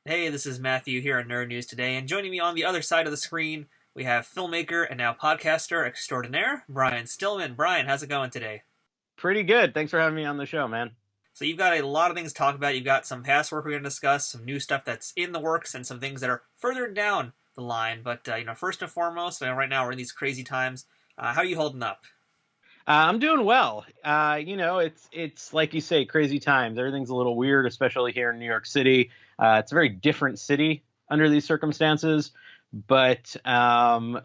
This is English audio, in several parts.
Hey, this is Matthew here on Nerd News Today, and joining me on the other side of the screen, we have filmmaker and now podcaster extraordinaire, Brian Stillman. Brian, how's it going today? Pretty good. Thanks for having me on the show, man. So you've got a lot of things to talk about. You've got some past work we're going to discuss, some new stuff that's in the works, and some things that are further down the line. But first and foremost, right now we're in these crazy times. How are you holding up? I'm doing well. It's like you say, crazy times. Everything's a little weird, especially here in New York City. It's a very different city under these circumstances. But my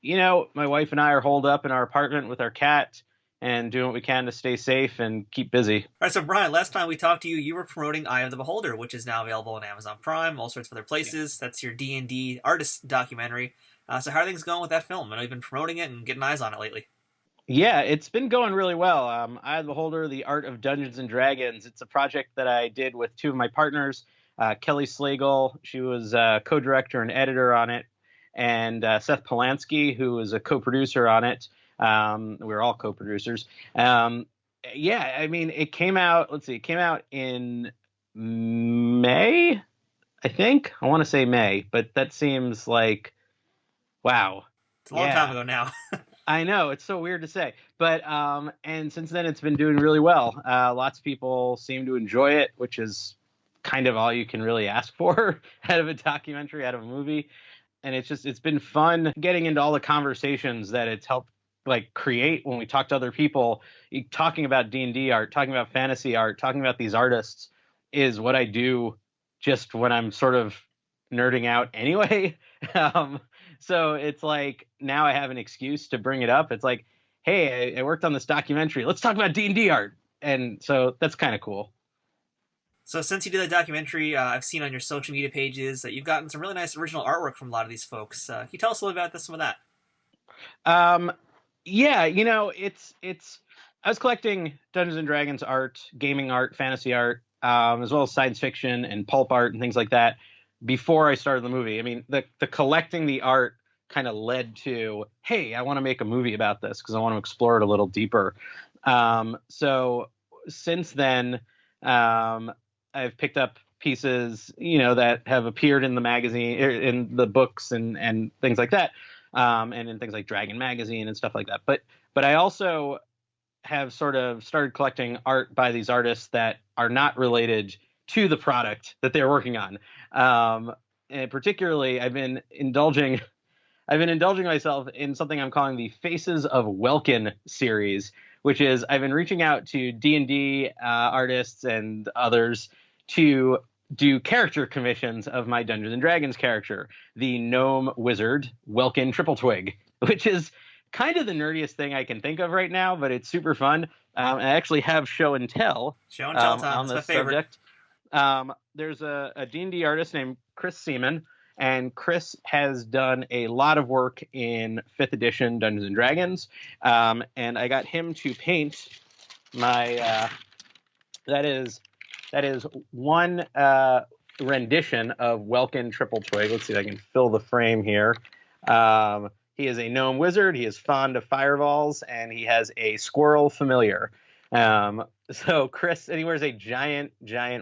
wife and I are holed up in our apartment with our cat and doing what we can to stay safe and keep busy. All right, so Brian, last time we talked to you, you were promoting Eye of the Beholder, which is now available on Amazon Prime, all sorts of other places. That's your D&D artist documentary. So how are things going with that film? I know you've been promoting it and getting eyes on it lately. Yeah, it's been going really well. Eye of the Beholder, The Art of Dungeons and Dragons. It's a project that I did with two of my partners, Kelly Slagle. She was co-director and editor on it, and Seth Polanski, who was a co-producer on it. We were all co-producers. Yeah, I mean, it came out. Let's see, it came out in May, I think. I want to say May, but that seems like wow. It's a long time Yeah. ago now. I know it's so weird to say, but and since then it's been doing really well. Lots of people seem to enjoy it, which is kind of all you can really ask for out of a documentary, out of a movie. And it's been fun getting into all the conversations that it's helped like create when we talk to other people. Talking about D&D art, talking about fantasy art, talking about these artists is what I do just when I'm sort of nerding out anyway. um, so it's like now I have an excuse to bring it up. It's like, hey, I worked on this documentary. Let's talk about D&D art. And so that's kind of cool. So since you did that documentary, I've seen on your social media pages that you've gotten some really nice original artwork from a lot of these folks. Can you tell us a little about some of that? Um, yeah, it's I was collecting Dungeons and Dragons art, gaming art, fantasy art, as well as science fiction and pulp art and things like that before I started the movie. I mean, the collecting the art kind of led to, hey, I want to make a movie about this because I want to explore it a little deeper. So since then, I've picked up pieces, that have appeared in the magazine, in the books and things like that, and in things like Dragon Magazine and stuff like that. But I also have sort of started collecting art by these artists that are not related to the product that they're working on. And particularly, I've been indulging myself in something I'm calling the Faces of Welkin series, which is I've been reaching out to D&D artists and others to do character commissions of my Dungeons and Dragons character, the gnome wizard Welkin Triple-Twig, which is kind of the nerdiest thing I can think of right now, but it's super fun. I actually have show and tell Show and tell time. on That's my this favorite. subject. There's a D&D artist named Chris Seaman, and Chris has done a lot of work in 5th edition Dungeons and Dragons, and I got him to paint my that is one rendition of Welkin Triple-Twig. Let's see if I can fill the frame here. He is a gnome wizard. He is fond of fireballs, and he has a squirrel familiar. So Chris, and he wears a giant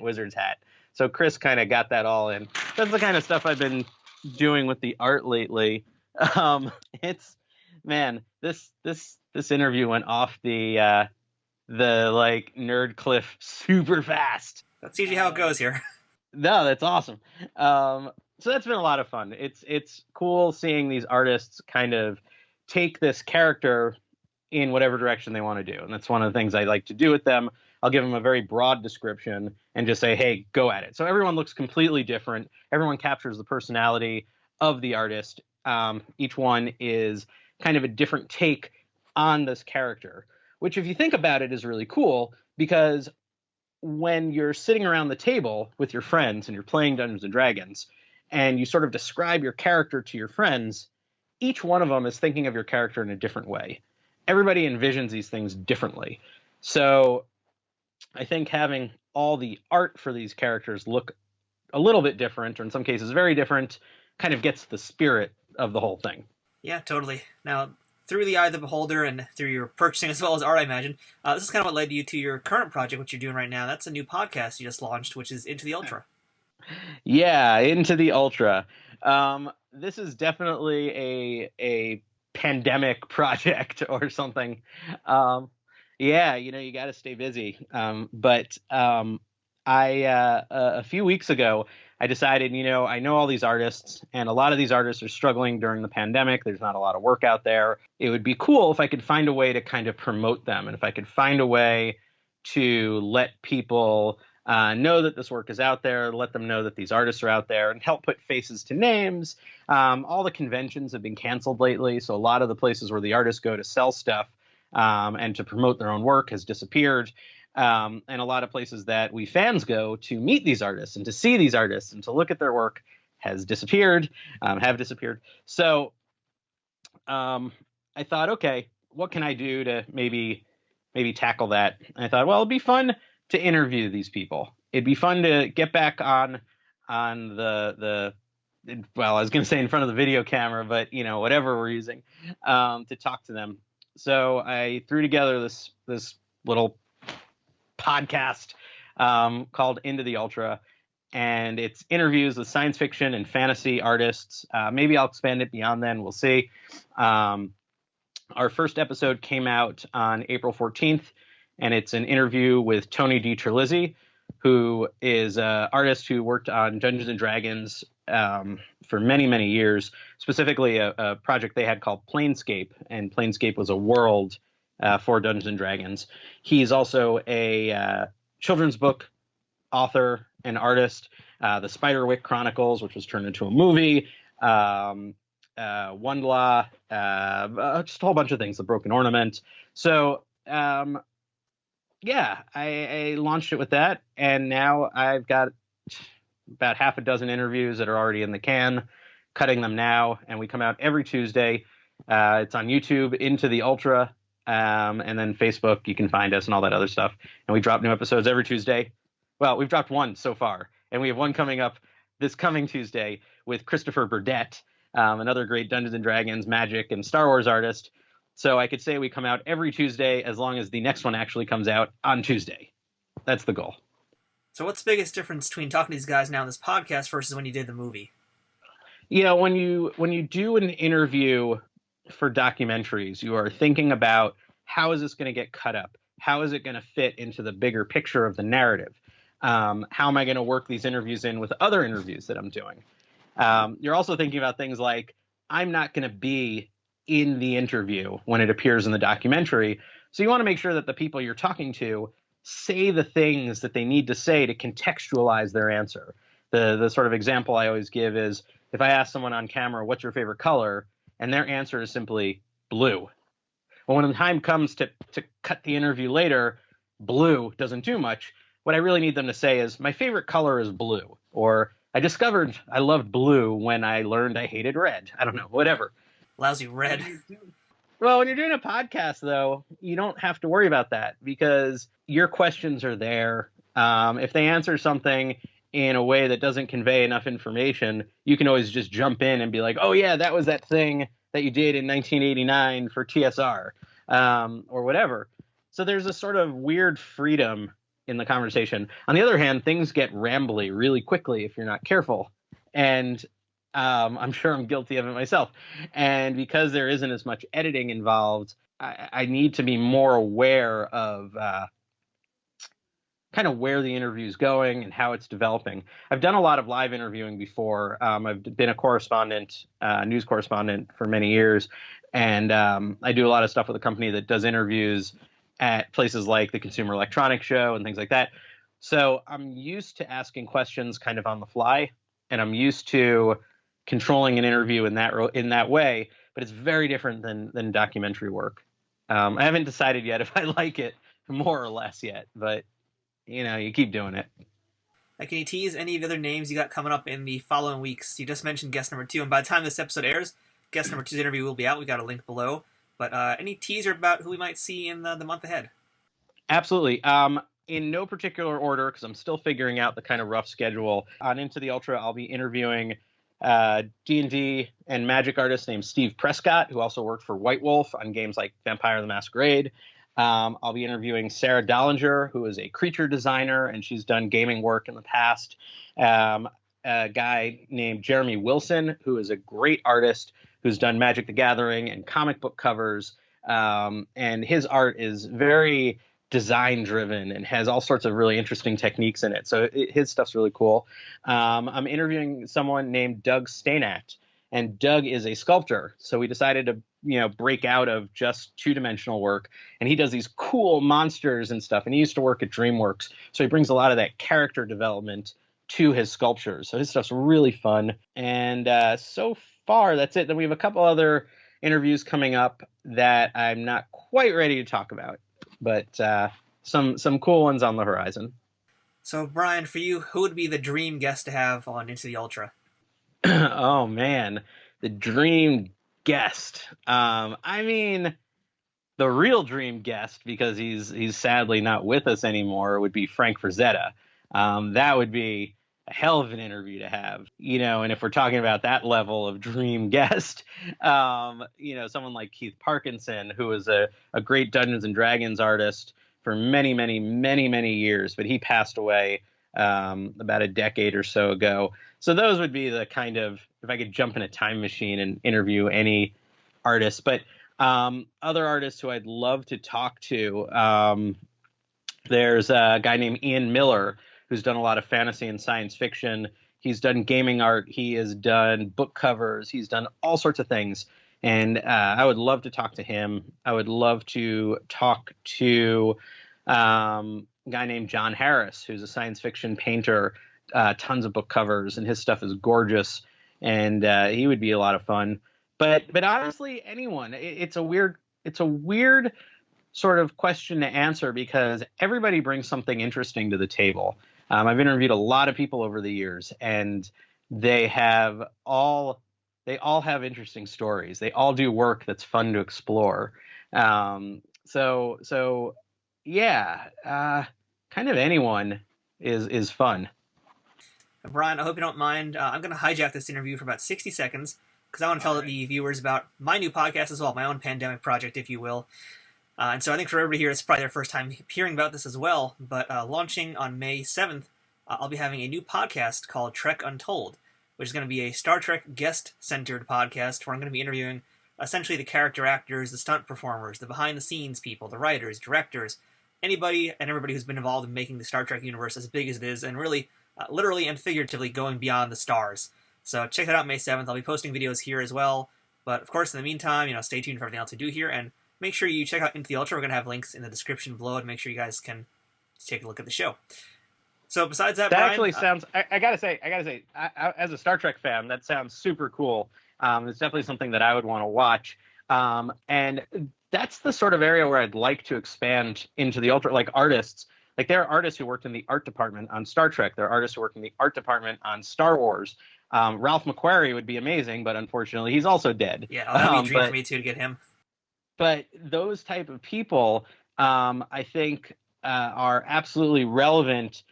wizard's hat. So Chris kind of got that all in. That's the kind of stuff I've been doing with the art lately. It's man, this interview went off the like nerd cliff super fast. That's usually how it goes here. No, that's awesome. So that's been a lot of fun. It's cool seeing these artists kind of take this character in whatever direction they want to do, and that's one of the things I like to do with them. I'll give them a very broad description and just say, hey, go at it. So everyone looks completely different. Everyone captures the personality of the artist. Each one is kind of a different take on this character, which if you think about it is really cool because when you're sitting around the table with your friends and you're playing Dungeons and Dragons and you sort of describe your character to your friends, each one of them is thinking of your character in a different way. Everybody envisions these things differently. So I think having all the art for these characters look a little bit different, or in some cases very different, kind of gets the spirit of the whole thing. Yeah, totally. Now, through the eye of the beholder and through your purchasing as well as art, I imagine, this is kind of what led you to your current project, what you're doing right now. That's a new podcast you just launched, which is Into the Ultra. Yeah, Into the Ultra. This is definitely a pandemic project or something. Um, yeah, you got to stay busy. But I a few weeks ago I decided, I know all these artists, and a lot of these artists are struggling during the pandemic. There's not a lot of work out there. It would be cool if I could find a way to kind of promote them, and if I could find a way to let people know that this work is out there, let them know that these artists are out there, and help put faces to names. All the conventions have been canceled lately, so a lot of the places where the artists go to sell stuff and to promote their own work has disappeared. And a lot of places that we fans go to meet these artists and to see these artists and to look at their work has disappeared, have disappeared. So I thought, okay, what can I do to maybe tackle that? And I thought, well, it'd be fun to interview these people. It'd be fun to get back on the well, I was going to say in front of the video camera, but whatever we're using to talk to them. So I threw together this little podcast called Into the Ultra, and it's interviews with science fiction and fantasy artists. Maybe I'll expand it beyond then. We'll see. Our first episode came out on April 14th, and it's an interview with Tony DiTerlizzi, who is an artist who worked on Dungeons and Dragons for many, many years, specifically a project they had called Planescape, and Planescape was a world for Dungeons and Dragons. He's also a children's book author and artist, the Spiderwick Chronicles, which was turned into a movie, Wondla, just a whole bunch of things, The Broken Ornament. So, yeah, I launched it with that, and now I've got about half a dozen interviews that are already in the can, cutting them now, and we come out every Tuesday. It's on YouTube, Into the Ultra, and then Facebook, you can find us and all that other stuff. And we drop new episodes every Tuesday. Well, we've dropped one so far, and we have one coming up this coming Tuesday with Christopher Burdett, another great Dungeons and Dragons, Magic, and Star Wars artist. So I could say we come out every Tuesday as long as the next one actually comes out on Tuesday. That's the goal. So what's the biggest difference between talking to these guys now in this podcast versus when you did the movie? When you do an interview for documentaries, you are thinking about how is this going to get cut up? How is it going to fit into the bigger picture of the narrative? How am I going to work these interviews in with other interviews that I'm doing? You're also thinking about things like, I'm not going to be in the interview when it appears in the documentary. So you want to make sure that the people you're talking to say the things that they need to say to contextualize their answer. The sort of example I always give is if I ask someone on camera, what's your favorite color? And their answer is simply blue. Well, when the time comes to cut the interview later, blue doesn't do much. What I really need them to say is, my favorite color is blue, or I discovered I loved blue when I learned I hated red. I don't know, whatever. Lousy red. Well, when you're doing a podcast, though, you don't have to worry about that because your questions are there. If they answer something in a way that doesn't convey enough information, you can always just jump in and be like, oh, yeah, that was that thing that you did in 1989 for TSR or whatever. So there's a sort of weird freedom in the conversation. On the other hand, things get rambly really quickly if you're not careful. And I'm sure I'm guilty of it myself. And because there isn't as much editing involved, I need to be more aware of kind of where the interview is going and how it's developing. I've done a lot of live interviewing before. I've been a correspondent, news correspondent for many years. And I do a lot of stuff with a company that does interviews at places like the Consumer Electronics Show and things like that. So I'm used to asking questions kind of on the fly, and I'm used to controlling an interview in that way, but it's very different than documentary work. I haven't decided yet if I like it more or less yet, but you keep doing it. Can you tease any of the other names you got coming up in the following weeks? You just mentioned guest number 2, and by the time this episode airs, guest number 2's interview will be out. We got a link below. But any teaser about who we might see in the month ahead? Absolutely. In no particular order, because I'm still figuring out the kind of rough schedule. On Into the Ultra, I'll be interviewing D&D and Magic artist named Steve Prescott, who also worked for White Wolf on games like Vampire the Masquerade. I'll be interviewing Sarah Dollinger, who is a creature designer, and she's done gaming work in the past. a guy named Jeremy Wilson, who is a great artist who's done Magic the Gathering and comic book covers. And his art is very design driven and has all sorts of really interesting techniques in it. So his stuff's really cool. I'm interviewing someone named Doug Stainat, and Doug is a sculptor. So we decided to, break out of just two-dimensional work. And he does these cool monsters and stuff. And he used to work at DreamWorks. So he brings a lot of that character development to his sculptures. So his stuff's really fun. And so far, that's it. Then we have a couple other interviews coming up that I'm not quite ready to talk about, but some cool ones on the horizon. So, Brian, for you, who would be the dream guest to have on Into the Ultra? Oh, man, the dream guest. I mean, the real dream guest, because he's sadly not with us anymore, would be Frank Frazetta. That would be a hell of an interview to have, and if we're talking about that level of dream guest, someone like Keith Parkinson, who was a great Dungeons and Dragons artist for many, many, many, many years, but he passed away about a decade or so ago. So those would be the kind of, if I could jump in a time machine and interview any artist. But other artists who I'd love to talk to, there's a guy named Ian Miller, who's done a lot of fantasy and science fiction. He's done gaming art. He has done book covers. He's done all sorts of things. And I would love to talk to him. I would love to talk to a guy named John Harris, who's a science fiction painter, tons of book covers, and his stuff is gorgeous. And he would be a lot of fun. But honestly, anyone. It's a weird sort of question to answer because everybody brings something interesting to the table. I've interviewed a lot of people over the years, and they all have interesting stories. They all do work that's fun to explore. So yeah, kind of anyone is fun. Brian, I hope you don't mind. I'm going to hijack this interview for about 60 seconds because I want to tell the viewers about my new podcast as well, my own pandemic project, if you will. And so I think for everybody here, it's probably their first time hearing about this as well. But launching on May 7th, I'll be having a new podcast called Trek Untold, which is going to be a Star Trek guest-centered podcast where I'm going to be interviewing essentially the character actors, the stunt performers, the behind-the-scenes people, the writers, directors, anybody and everybody who's been involved in making the Star Trek universe as big as it is, and really, literally and figuratively, going beyond the stars. So check that out May 7th. I'll be posting videos here as well. But, of course, in the meantime, stay tuned for everything else we do here, and make sure you check out Into the Ultra. We're going to have links in the description below to make sure you guys can take a look at the show. So besides that, Brian, actually sounds. I gotta say, as a Star Trek fan, that sounds super cool. It's definitely something that I would want to watch. And that's the sort of area where I'd like to expand into the Ultra, like artists. Like there are artists who worked in the art department on Star Trek. There are artists who work in the art department on Star Wars. Ralph McQuarrie would be amazing, but unfortunately, he's also dead. Yeah, that'd be a dream for me too to get him. But those type of people, I think, are absolutely relevant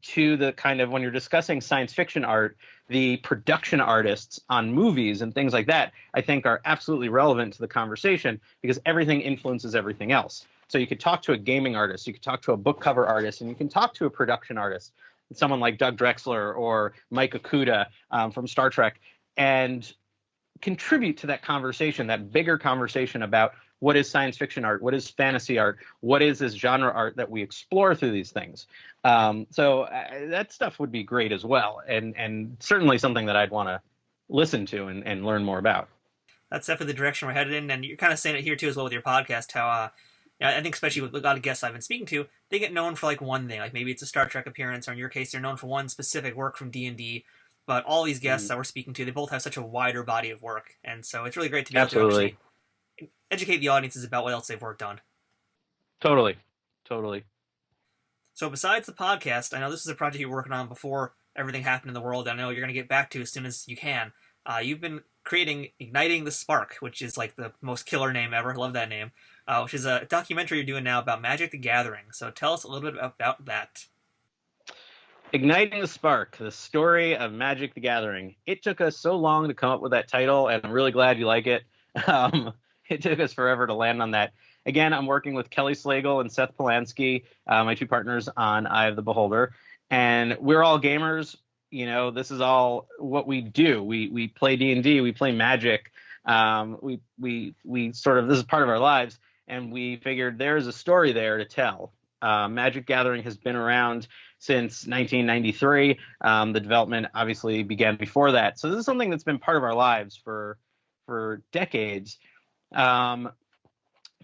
to the kind of, when you're discussing science fiction art, the production artists on movies and things like that, I think are absolutely relevant to the conversation because everything influences everything else. So you could talk to a gaming artist, you could talk to a book cover artist, and you can talk to a production artist, someone like Doug Drexler or Mike Okuda from Star Trek, and contribute to that conversation, that bigger conversation about what is science fiction art, what is fantasy art, what is this genre art that we explore through these things. So that stuff would be great as well, and certainly something that I'd want to listen to and learn more about. That's definitely the direction we're headed in, and you're kind of saying it here too as well with your podcast, how I think especially with a lot of guests I've been speaking to, they get known for like one thing, like maybe it's a Star Trek appearance, or in your case, they're known for one specific work from D&D, but all these guests that we're speaking to, they both have such a wider body of work, and so it's really great to be able to actually educate the audiences about what else they've worked on. Totally. So besides the podcast, I know this is a project you were working on before everything happened in the world. I know you're going to get back to as soon as you can. You've been creating Igniting the Spark, which is like the most killer name ever. Love that name. Which is a documentary you're doing now about Magic the Gathering. So tell us a little bit about that. Igniting the Spark, the story of Magic the Gathering. It took us so long to come up with that title, and I'm really glad you like it. It took us forever to land on that. Again, I'm working with Kelly Slagle and Seth Polanski, my two partners on Eye of the Beholder. And we're all gamers. this is all what we do. We play D&D, we play Magic. We sort of, this is part of our lives, and we figured there's a story there to tell. Magic Gathering has been around since 1993. The development obviously began before that, so this is something that's been part of our lives for decades.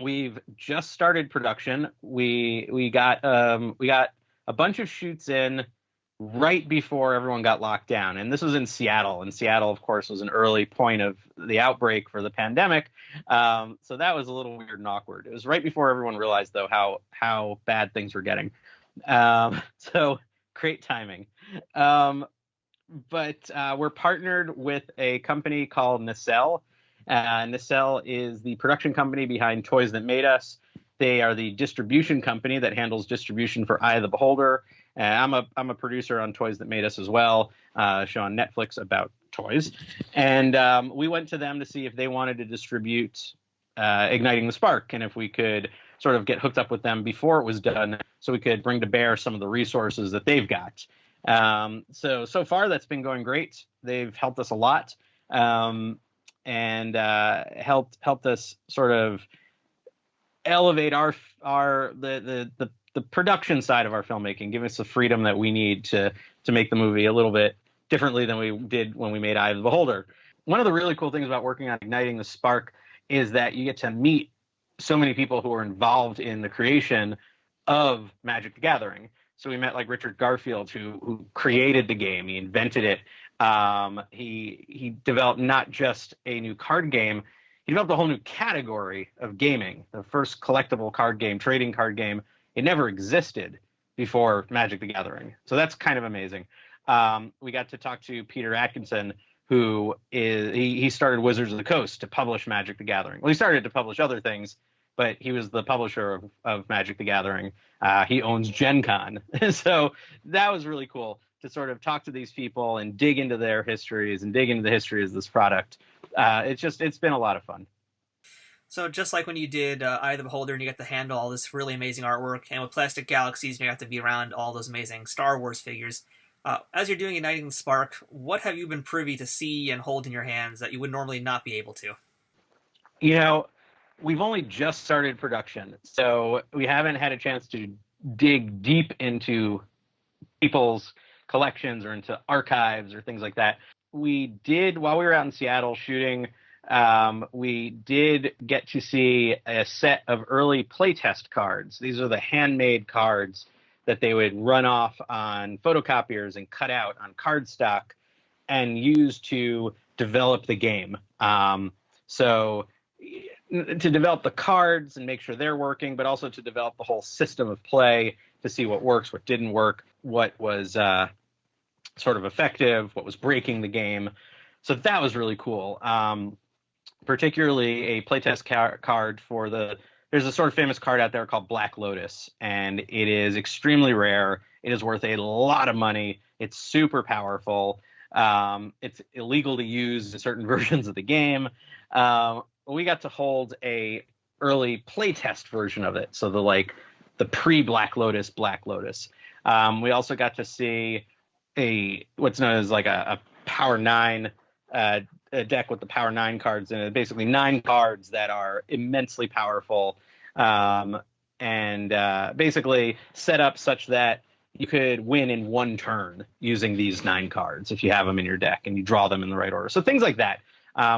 We've just started production. We got a bunch of shoots in right before everyone got locked down, and this was in Seattle. And Seattle, of course, was an early point of the outbreak for the pandemic, so that was a little weird and awkward. It was right before everyone realized, though, how bad things were getting. So great timing. But we're partnered with a company called Nacelle. Nacelle is the production company behind Toys That Made Us. They are the distribution company that handles distribution for Eye of the Beholder. I'm a producer on Toys That Made Us as well, show on Netflix about toys. And we went to them to see if they wanted to distribute Igniting the Spark, and if we could sort of get hooked up with them before it was done, so we could bring to bear some of the resources that they've got. So far that's been going great. They've helped us a lot, and helped us sort of elevate the production side of our filmmaking, give us the freedom that we need to make the movie a little bit differently than we did when we made Eye of the Beholder. One of the really cool things about working on Igniting the Spark is that you get to meet so many people who are involved in the creation of Magic the Gathering. So we met like Richard Garfield, who created the game. He invented it. He developed not just a new card game, he developed a whole new category of gaming. The first collectible card game, trading card game. It never existed before Magic the Gathering. So that's kind of amazing. We got to talk to Peter Atkinson, who he started Wizards of the Coast to publish Magic the Gathering. Well, he started to publish other things, but he was the publisher of Magic the Gathering. He owns Gen Con. So that was really cool to sort of talk to these people and dig into their histories and dig into the history of this product. It's been a lot of fun. So just like when you did Eye of the Beholder and you got to handle all this really amazing artwork, and with Plastic Galaxies you got to be around all those amazing Star Wars figures, as you're doing Igniting the Spark, what have you been privy to see and hold in your hands that you would normally not be able to? We've only just started production, so we haven't had a chance to dig deep into people's collections or into archives or things like that. We did, while we were out in Seattle shooting, we did get to see a set of early playtest cards. These are the handmade cards that they would run off on photocopiers and cut out on cardstock and use to develop the game. So to develop the cards and make sure they're working, but also to develop the whole system of play to see what works, what didn't work, what was sort of effective, what was breaking the game. So that was really cool. Particularly a playtest card for there's a sort of famous card out there called Black Lotus, and it is extremely rare. It is worth a lot of money. It's super powerful. It's illegal to use in certain versions of the game. We got to hold a early playtest version of it. So the pre-Black Lotus Black Lotus. We also got to see what's known as like a Power 9 a deck with the Power 9 cards in it. Basically 9 cards that are immensely powerful, and basically set up such that you could win in one turn using these 9 cards if you have them in your deck and you draw them in the right order. So things like that.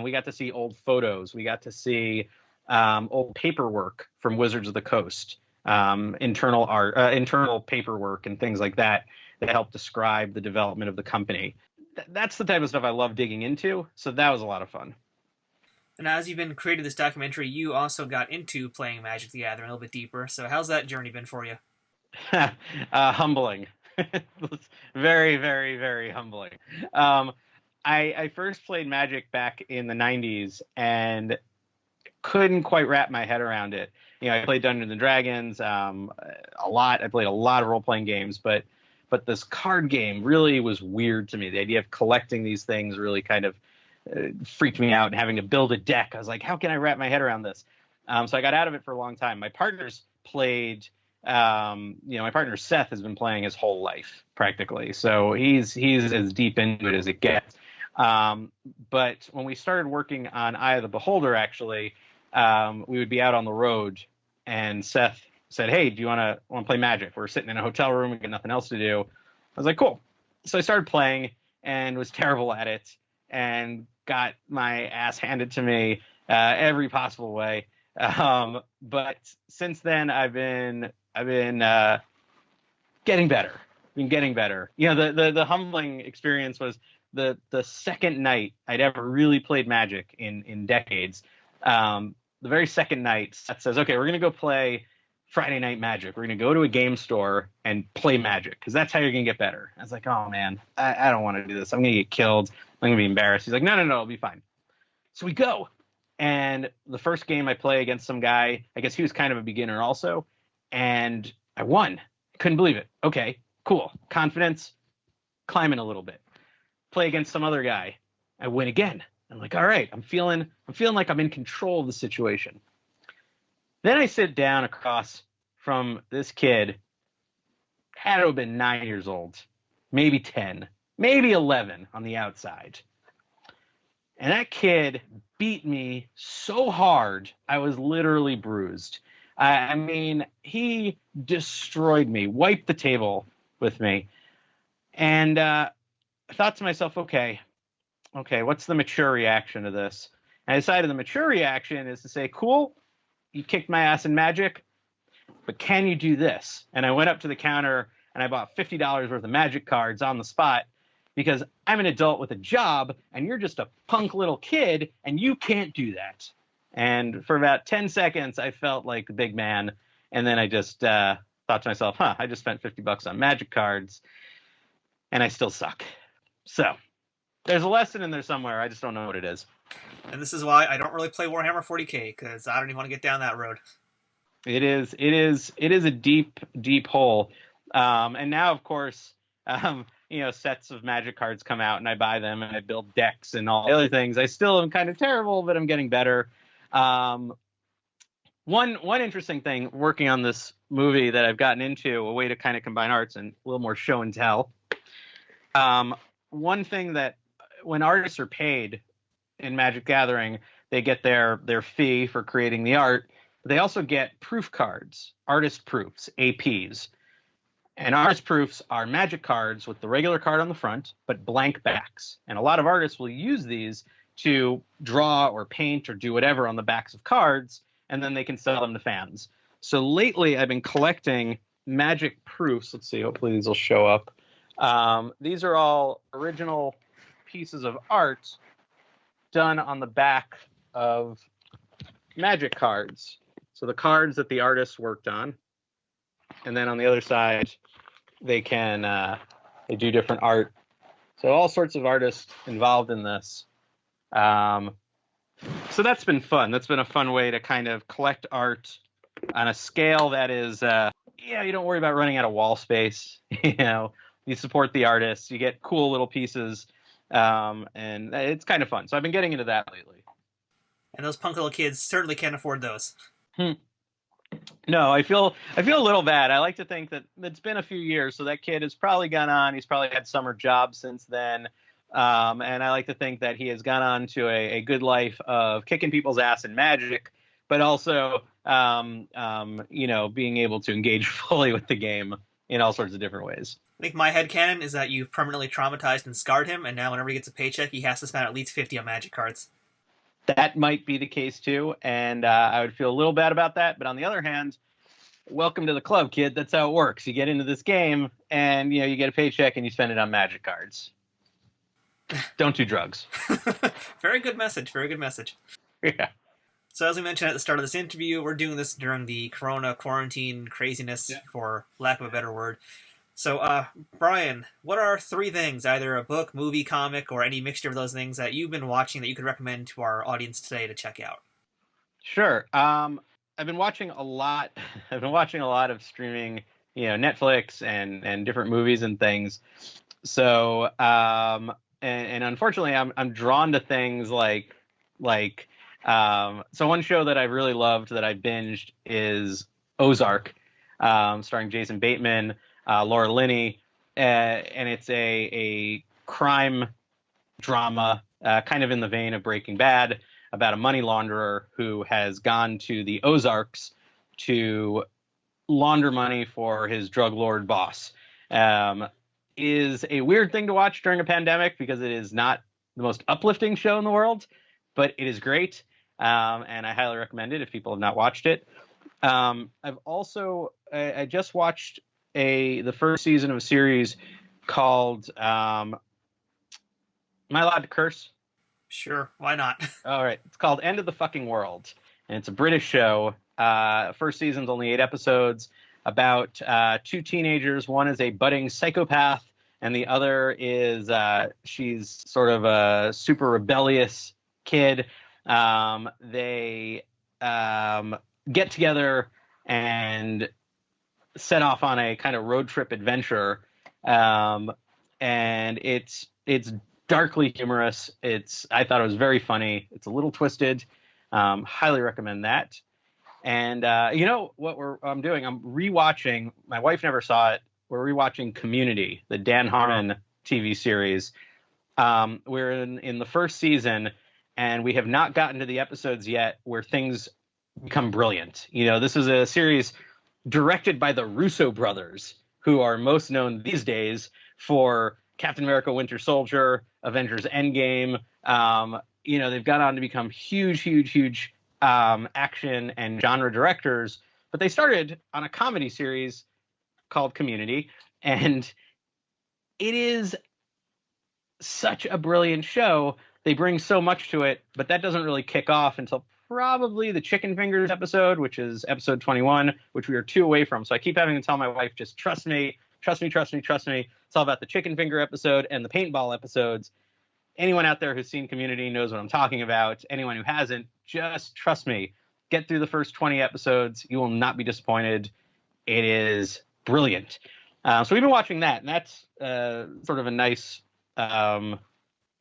We got to see old photos. We got to see old paperwork from Wizards of the Coast, internal art, internal paperwork and things like that help describe the development of the company. That's the type of stuff I love digging into. So that was a lot of fun. And as you've been creating this documentary, you also got into playing Magic the Gathering a little bit deeper. So how's that journey been for you? Humbling. Very, very, very humbling. I first played Magic back in the 90s and couldn't quite wrap my head around it. I played Dungeons and Dragons a lot. I played a lot of role-playing games, but this card game really was weird to me. The idea of collecting these things really kind of freaked me out, and having to build a deck. I was like, how can I wrap my head around this? So I got out of it for a long time. My partners played My partner Seth has been playing his whole life practically, so he's as deep into it as it gets. But when we started working on Eye of the Beholder, actually, we would be out on the road, and Seth said, "Hey, do you want to play Magic? We're sitting in a hotel room, we got nothing else to do." I was like, "Cool." So I started playing and was terrible at it, and got my ass handed to me every possible way. But since then, I've been getting better. Been getting better. The humbling experience was the second night I'd ever really played Magic in decades. The very second night, Seth says, "Okay, we're gonna go play Friday Night Magic. We're gonna go to a game store and play Magic because that's how you're gonna get better." I was like, "Oh man, I don't want to do this. I'm gonna get killed. I'm gonna be embarrassed." He's like, "No, it'll be fine." So we go, and the first game I play against some guy, I guess he was kind of a beginner also, and I won. Couldn't believe it. Okay, cool. Confidence climbing a little bit. Play against some other guy. I win again. I'm like, all right, I'm feeling like I'm in control of the situation. Then I sit down across from this kid, had to have been 9 years old, maybe 10, maybe 11 on the outside. And that kid beat me so hard, I was literally bruised. I mean, he destroyed me, wiped the table with me. And I thought to myself, okay, what's the mature reaction to this? And I decided the mature reaction is to say, cool, you kicked my ass in Magic, but can you do this? And I went up to the counter and I bought $50 worth of Magic cards on the spot because I'm an adult with a job and you're just a punk little kid and you can't do that. And for about 10 seconds, I felt like the big man. And then I just thought to myself, I just spent $50 on Magic cards and I still suck. So there's a lesson in there somewhere. I just don't know what it is. And this is why I don't really play Warhammer 40K, because I don't even want to get down that road. It is a deep, deep hole. And now, of course, sets of Magic cards come out and I buy them and I build decks and all the other things. I still am kind of terrible, but I'm getting better. One interesting thing working on this movie that I've gotten into, a way to kind of combine arts and a little more show and tell. One thing that when artists are paid in Magic Gathering, they get their fee for creating the art. They also get proof cards, artist proofs, APs. And artist proofs are Magic cards with the regular card on the front, but blank backs. And a lot of artists will use these to draw or paint or do whatever on the backs of cards, and then they can sell them to fans. So lately, I've been collecting Magic proofs. Let's see, hopefully these will show up. These are all original pieces of art done on the back of Magic cards. So the cards that the artists worked on. And then on the other side, they do different art. So all sorts of artists involved in this. So that's been fun. That's been a fun way to kind of collect art on a scale that is, you don't worry about running out of wall space. You support the artists, you get cool little pieces, and it's kind of fun. So I've been getting into that lately. And those punk little kids certainly can't afford those. No, I feel a little bad. I like to think that it's been a few years, so that kid has probably gone on. He's probably had summer jobs since then. And I like to think that he has gone on to a good life of kicking people's ass in Magic, but also, being able to engage fully with the game in all sorts of different ways. I think my headcanon is that you've permanently traumatized and scarred him, and now whenever he gets a paycheck, he has to spend at least 50 on Magic cards. That might be the case too, and I would feel a little bad about that. But on the other hand, welcome to the club, kid. That's how it works. You get into this game, and you get a paycheck, and you spend it on Magic cards. Don't do drugs. Very good message. Very good message. Yeah. So as we mentioned at the start of this interview, we're doing this during the Corona quarantine craziness, for lack of a better word. So, Brian, what are 3 things, either a book, movie, comic, or any mixture of those things that you've been watching that you could recommend to our audience today to check out? Sure. I've been watching a lot. I've been watching a lot of streaming, Netflix and different movies and things. So, and unfortunately, I'm drawn to things like so one show that I've really loved that I binged is Ozark. starring Jason Bateman, Laura Linney, and it's a crime drama, kind of in the vein of Breaking Bad, about a money launderer who has gone to the Ozarks to launder money for his drug lord boss. Is a weird thing to watch during a pandemic because it is not the most uplifting show in the world, but it is great, and I highly recommend it if people have not watched it. I've also I just watched the first season of a series called Am I allowed to curse? Sure, why not? All right, it's called End of the Fucking World, and it's a British show. First season's only 8 episodes about 2 teenagers. One is a budding psychopath, and the other is she's sort of a super rebellious kid. They get together and set off on a kind of road trip adventure, and it's darkly humorous. I thought it was very funny. It's a little twisted. Highly recommend that. And you know what I'm doing? I'm rewatching. My wife never saw it. We're rewatching Community, the Dan Harmon TV series. We're in the first season, and we have not gotten to the episodes yet where things become brilliant. You know, this is a series directed by the Russo brothers, who are most known these days for Captain America: Winter Soldier, Avengers: Endgame. You know, they've gone on to become huge action and genre directors, but they started on a comedy series called Community, and it is such a brilliant show. They bring so much to it, but that doesn't really kick off until probably the Chicken Fingers episode, which is episode 21, which we are 2 away from. So I keep having to tell my wife, just trust me. It's all about the Chicken Finger episode and the paintball episodes. Anyone out there who's seen Community knows what I'm talking about. Anyone who hasn't, just trust me. Get through the first 20 episodes. You will not be disappointed. It is brilliant. So we've been watching that, and that's sort of a nice,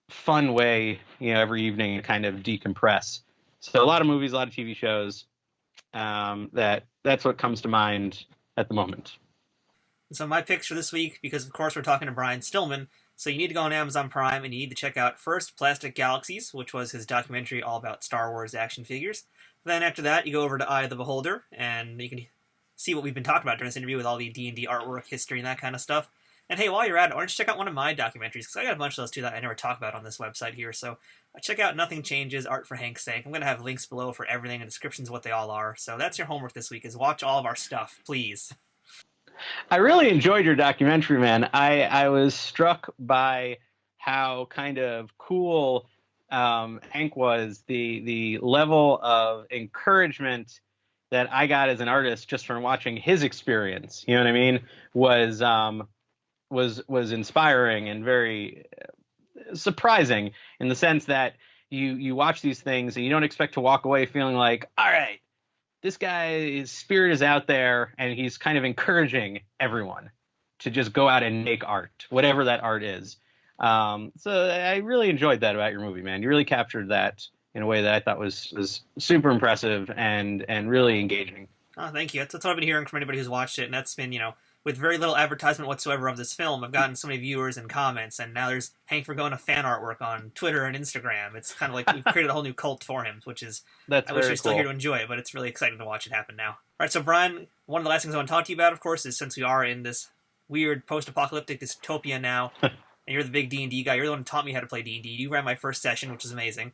fun way, you know, every evening to kind of decompress. So a lot of movies, a lot of TV shows. That's what comes to mind at the moment. So my picks for this week, because of course we're talking to Brian Stillman, so you need to go on Amazon Prime and you need to check out first Plastic Galaxies, which was his documentary all about Star Wars action figures. Then after that, you go over to Eye of the Beholder, and you can see what we've been talking about during this interview with all the D&D artwork, history, and that kind of stuff. And hey, while you're at it, why don't you check out one of my documentaries, because I got a bunch of those too that I never talk about on this website here. So check out Nothing Changes, Art for Hank's Sake. I'm going to have links below for everything and descriptions of what they all are. So that's your homework this week, is watch all of our stuff, please. I really enjoyed your documentary, man. I was struck by how kind of cool Hank was, the level of encouragement that I got as an artist just from watching his experience. You know what I mean? Was inspiring and very surprising in the sense that you watch these things and you don't expect to walk away feeling like, all right, this guy's spirit is out there, and he's kind of encouraging everyone to just go out and make art, whatever that art is. So I really enjoyed that about your movie, man. You really captured that in a way that I thought was super impressive and really engaging. Oh, thank you. That's what I've been hearing from anybody who's watched it, and that's been, with very little advertisement whatsoever of this film, I've gotten so many viewers and comments, and now there's Hank Vergona fan artwork on Twitter and Instagram. It's kind of like we've created a whole new cult for him, which is, I wish you're still here to enjoy it, but it's really exciting to watch it happen now. All right, so Brian, one of the last things I want to talk to you about, of course, is since we are in this weird post-apocalyptic dystopia now, and you're the big D&D guy, you're the one who taught me how to play D&D. You ran my first session, which is amazing.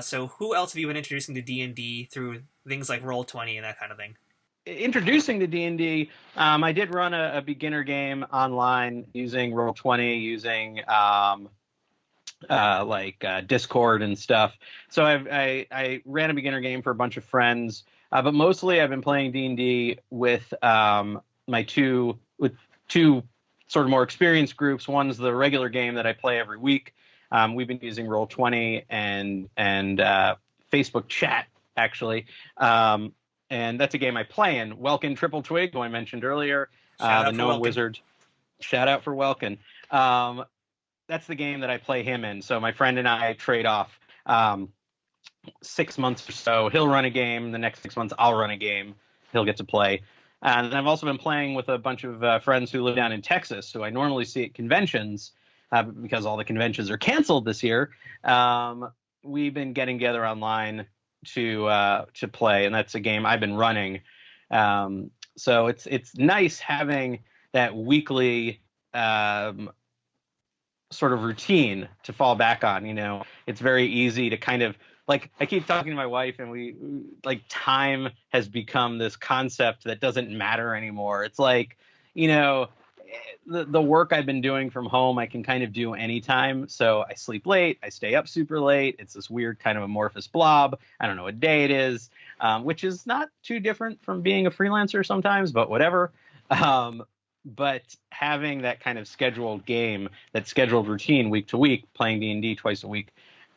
So who else have you been introducing to D&D through things like Roll20 and that kind of thing? Introducing to D&D, I did run a beginner game online using Roll20, using Discord and stuff. So I ran a beginner game for a bunch of friends, but mostly I've been playing D&D with my two sort of more experienced groups. One's the regular game that I play every week. We've been using Roll20 and Facebook chat, actually. And that's a game I play in. Welkin Triple Twig, who I mentioned earlier, the Gnome Wizard. Shout out for Welkin. That's the game that I play him in. So my friend and I trade off 6 months or so. He'll run a game. The next 6 months, I'll run a game. He'll get to play. And I've also been playing with a bunch of friends who live down in Texas, who I normally see at conventions because all the conventions are canceled this year. We've been getting together online to play, and that's a game I've been running. So it's nice having that weekly sort of routine to fall back on. It's very easy to kind of, like, I keep talking to my wife, and we like, time has become this concept that doesn't matter anymore. It's like, the work I've been doing from home, I can kind of do anytime. So I sleep late, I stay up super late. It's this weird kind of amorphous blob. I don't know what day it is, which is not too different from being a freelancer sometimes, but whatever. But having that kind of scheduled game, that scheduled routine week to week, playing D&D twice a week,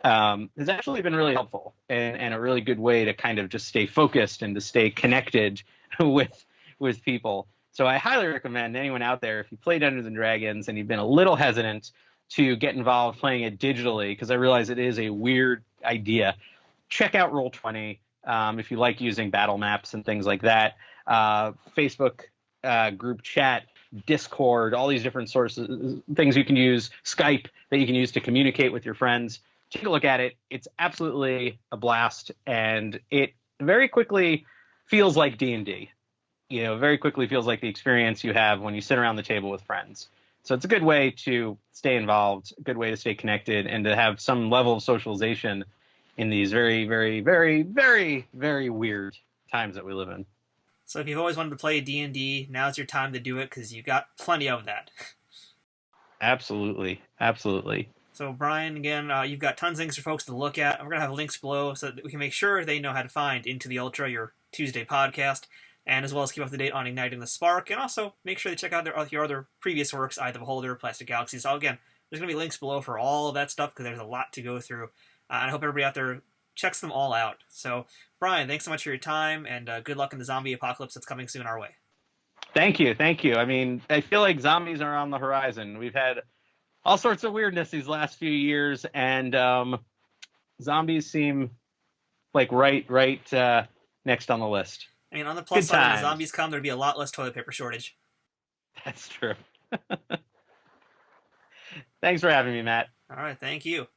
has actually been really helpful and a really good way to kind of just stay focused and to stay connected with people. So I highly recommend anyone out there, if you play Dungeons and Dragons and you've been a little hesitant to get involved playing it digitally, because I realize it is a weird idea, check out Roll20 if you like using battle maps and things like that. Facebook group chat, Discord, all these different sources, things you can use, Skype that you can use to communicate with your friends. Take a look at it. It's absolutely a blast, and it very quickly feels like D&D. Very quickly feels like the experience you have when you sit around the table with friends. So it's a good way to stay involved, a good way to stay connected, and to have some level of socialization in these very, very, very, very, very weird times that we live in. So if you've always wanted to play D&D, now's your time to do it, because you've got plenty of that. Absolutely. Absolutely. So, Brian, again, you've got tons of things for folks to look at. We're going to have links below so that we can make sure they know how to find Into the Ultra, your Tuesday podcast, and as well as keep up to date on Igniting the Spark, and also make sure they check out your other previous works, Eye of the Beholder, Plastic Galaxy. So, again, there's going to be links below for all of that stuff, because there's a lot to go through. And I hope everybody out there checks them all out. So, Brian, thanks so much for your time, and good luck in the zombie apocalypse that's coming soon our way. Thank you. I mean, I feel like zombies are on the horizon. We've had all sorts of weirdness these last few years, and zombies seem like right next on the list. I mean, on the plus side, when the zombies come, there'd be a lot less toilet paper shortage. That's true. Thanks for having me, Matt. All right, thank you.